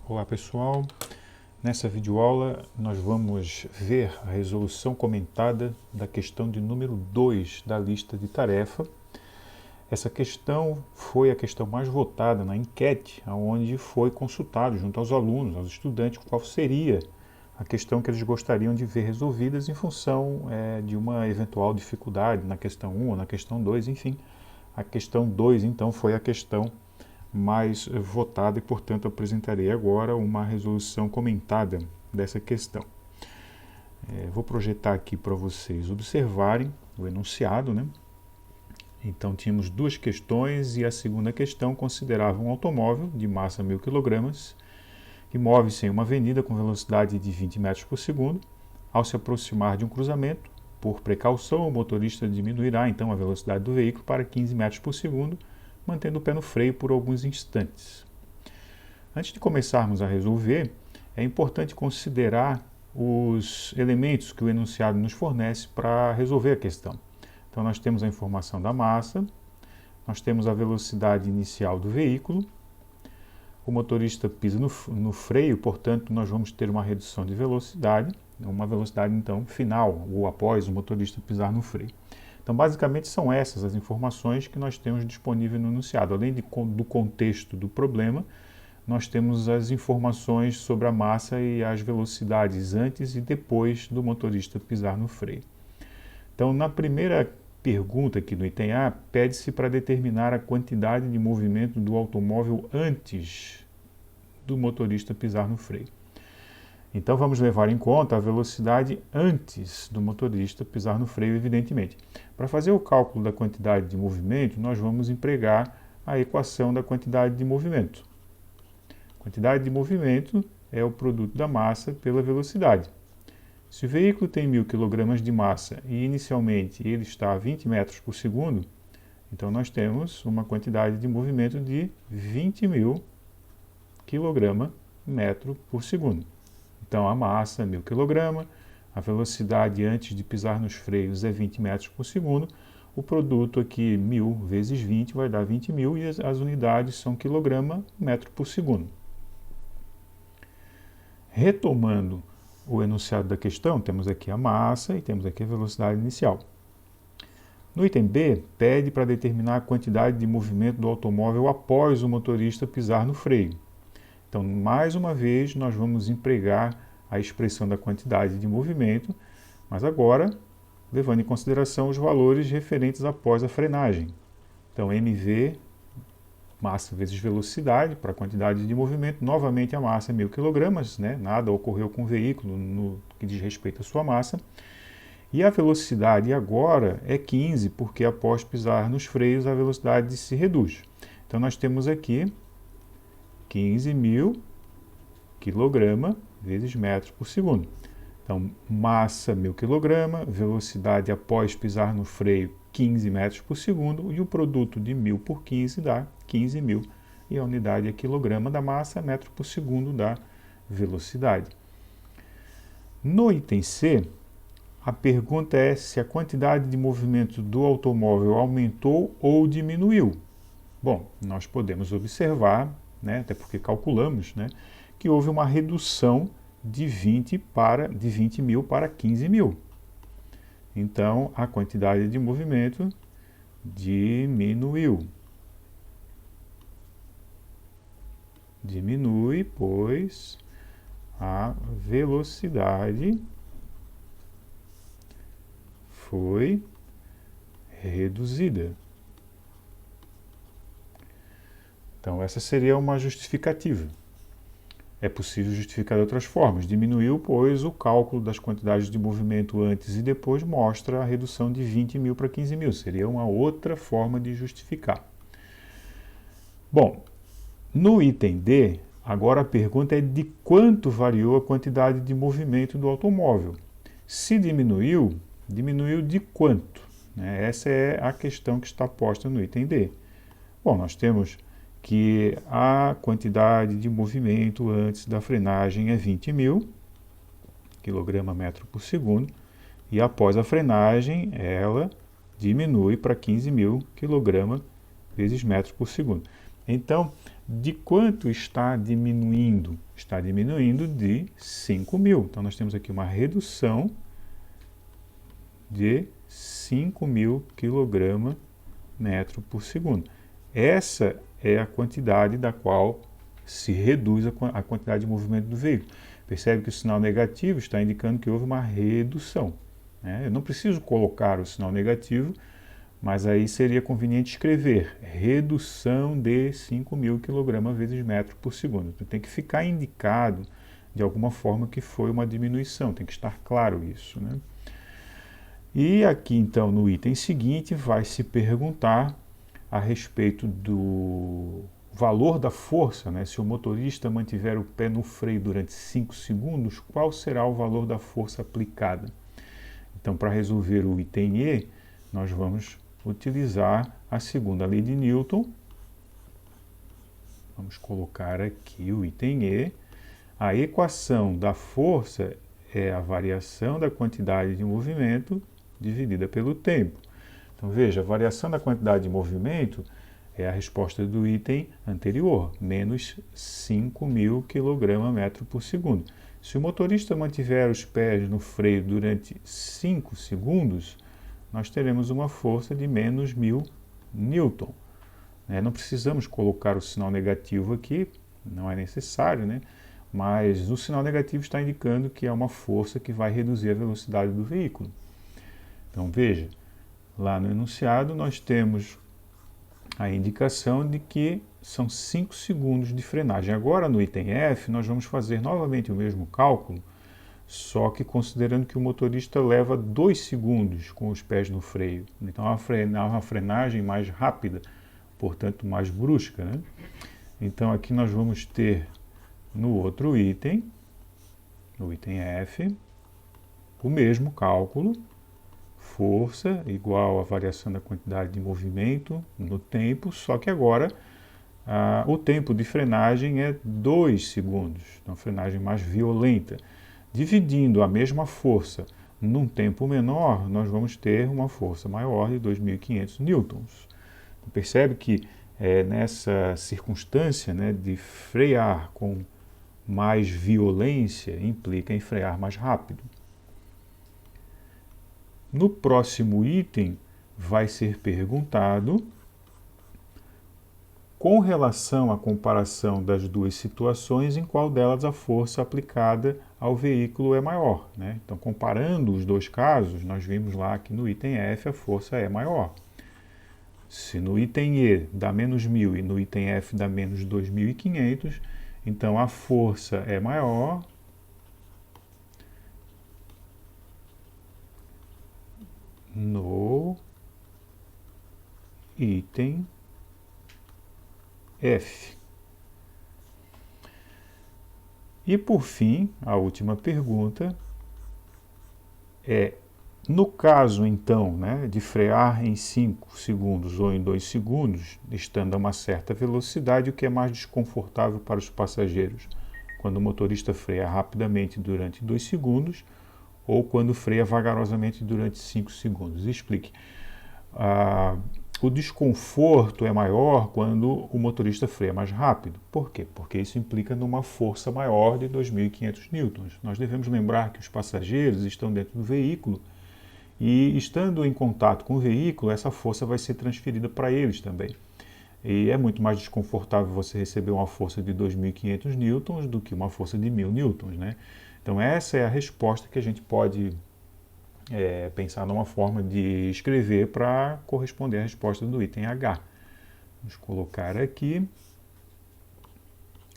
Olá pessoal, nessa videoaula nós vamos ver a resolução comentada da questão de número 2 da lista de tarefa. Essa questão foi a questão mais votada na enquete, onde foi consultado junto aos alunos, aos estudantes, qual seria a questão que eles gostariam de ver resolvidas em função de uma eventual dificuldade na questão 1 ou na questão 2, enfim. A questão 2, então, foi a questão mais votada e, portanto, apresentarei agora uma resolução comentada dessa questão. Vou projetar aqui para vocês observarem o enunciado, né? Então, tínhamos duas questões e a segunda questão considerava um automóvel de massa 1000 kg que move-se em uma avenida com velocidade de 20 metros por segundo. Ao se aproximar de um cruzamento, por precaução, o motorista diminuirá então a velocidade do veículo para 15 metros por segundo, mantendo o pé no freio por alguns instantes. Antes de começarmos a resolver, é importante considerar os elementos que o enunciado nos fornece para resolver a questão. Então nós temos a informação da massa, nós temos a velocidade inicial do veículo, o motorista pisa no freio, portanto nós vamos ter uma redução de velocidade, uma velocidade então final, ou após o motorista pisar no freio. Então, basicamente, são essas as informações que nós temos disponível no enunciado. Além do contexto do problema, nós temos as informações sobre a massa e as velocidades antes e depois do motorista pisar no freio. Então, na primeira pergunta aqui no item A, pede-se para determinar a quantidade de movimento do automóvel antes do motorista pisar no freio. Então vamos levar em conta a velocidade antes do motorista pisar no freio, evidentemente. Para fazer o cálculo da quantidade de movimento, nós vamos empregar a equação da quantidade de movimento. Quantidade de movimento é o produto da massa pela velocidade. Se o veículo tem 1000 kg de massa e inicialmente ele está a 20 metros por segundo, então nós temos uma quantidade de movimento de 20.000 kg/metro por segundo. Então, a massa é 1000 kg, a velocidade antes de pisar nos freios é 20 metros por segundo. O produto aqui, 1000 vezes 20, vai dar 20.000 e as unidades são kg/metro por segundo. Retomando o enunciado da questão, temos aqui a massa e temos aqui a velocidade inicial. No item B, pede para determinar a quantidade de movimento do automóvel após o motorista pisar no freio. Então, mais uma vez, nós vamos empregar a expressão da quantidade de movimento, mas agora levando em consideração os valores referentes após a frenagem. Então, mv, massa vezes velocidade, para a quantidade de movimento, novamente a massa é 1000 kg, né? Nada ocorreu com o veículo no que diz respeito à sua massa. E a velocidade agora é 15, porque após pisar nos freios a velocidade se reduz. Então, nós temos aqui 15.000 kg vezes metros por segundo. Então, massa 1000 kg, velocidade após pisar no freio 15 metros por segundo e o produto de 1000 por 15 dá 15.000 e a unidade é quilograma da massa, metro por segundo da velocidade. No item C, a pergunta é se a quantidade de movimento do automóvel aumentou ou diminuiu. Bom, nós podemos observar, né, até porque calculamos, né, que houve uma redução de 20.000 para 15.000. Então, a quantidade de movimento diminuiu. Diminui, pois a velocidade foi reduzida. Então, essa seria uma justificativa. É possível justificar de outras formas. Diminuiu, pois o cálculo das quantidades de movimento antes e depois mostra a redução de 20.000 para 15.000. Seria uma outra forma de justificar. Bom, no item D, agora a pergunta é de quanto variou a quantidade de movimento do automóvel. Se diminuiu, diminuiu de quanto? Essa é a questão que está posta no item D. Bom, nós temos que a quantidade de movimento antes da frenagem é 20.000 kg/metro por segundo e após a frenagem ela diminui para 15.000 kg vezes metro por segundo. Então, De quanto está diminuindo? Está diminuindo de 5.000. Então, nós temos aqui uma redução de 5.000 kg/metro por segundo. Essa é a quantidade da qual se reduz a quantidade de movimento do veículo. Percebe que o sinal negativo está indicando que houve uma redução, né? Eu não preciso colocar o sinal negativo, mas aí seria conveniente escrever redução de 5.000 kg vezes metro por segundo. Então, tem que ficar indicado de alguma forma que foi uma diminuição, tem que estar claro isso, né? E aqui então no item seguinte vai se perguntar a respeito do valor da força, né? Se o motorista mantiver o pé no freio durante 5 segundos, qual será o valor da força aplicada? Então, para resolver o item E, nós vamos utilizar a segunda lei de Newton. Vamos colocar aqui o item E. A equação da força é a variação da quantidade de movimento dividida pelo tempo. Então, veja, a variação da quantidade de movimento é a resposta do item anterior, menos 5.000 kg/metro por segundo. Se o motorista mantiver os pés no freio durante 5 segundos, nós teremos uma força de menos 1.000 newton. Não precisamos colocar o sinal negativo aqui, não é necessário, né? Mas o sinal negativo está indicando que é uma força que vai reduzir a velocidade do veículo. Então, veja, lá no enunciado nós temos a indicação de que são 5 segundos de frenagem. Agora, no item F, nós vamos fazer novamente o mesmo cálculo, só que considerando que o motorista leva 2 segundos com os pés no freio. Então, é uma frenagem mais rápida, portanto, mais brusca, né? Então, aqui nós vamos ter no outro item, no item F, o mesmo cálculo. Força igual a variação da quantidade de movimento no tempo, só que agora o tempo de frenagem é 2 segundos, então frenagem mais violenta. Dividindo a mesma força num tempo menor, nós vamos ter uma força maior de 2.500 newtons. Percebe que nessa circunstância, né, de frear com mais violência implica em frear mais rápido. No próximo item, vai ser perguntado, com relação à comparação das duas situações, em qual delas a força aplicada ao veículo é maior, né? Então, comparando os dois casos, nós vimos lá que no item F a força é maior. Se no item E dá menos 1.000 e no item F dá menos 2.500, então a força é maior no item F. E por fim, a última pergunta é, no caso então, né, de frear em 5 segundos ou em 2 segundos, estando a uma certa velocidade, o que é mais desconfortável para os passageiros? Quando o motorista freia rapidamente durante 2 segundos ou quando freia vagarosamente durante 5 segundos? Explique. O desconforto é maior quando o motorista freia mais rápido. Por quê? Porque isso implica numa força maior de 2.500 newtons. Nós devemos lembrar que os passageiros estão dentro do veículo e, estando em contato com o veículo, essa força vai ser transferida para eles também. E é muito mais desconfortável você receber uma força de 2.500 newtons do que uma força de 1.000 newtons, né? Então essa é a resposta que a gente pode pensar numa forma de escrever para corresponder à resposta do item H. Vamos colocar aqui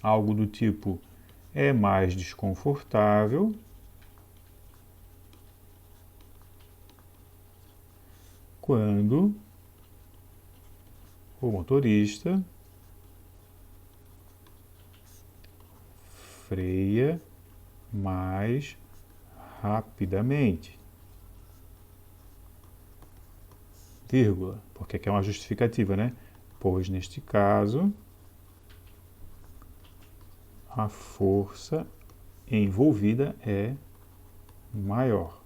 algo do tipo é mais desconfortável quando o motorista freia mais rapidamente. Vírgula, porque aqui é uma justificativa, né? Pois neste caso a força envolvida é maior.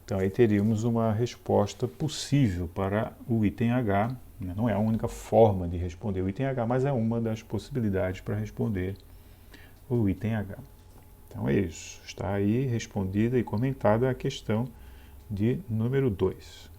Então aí teríamos uma resposta possível para o item H Não é a única forma de responder o item H, mas é uma das possibilidades para responder o item H. Então é isso. Está aí respondida e comentada a questão de número 2.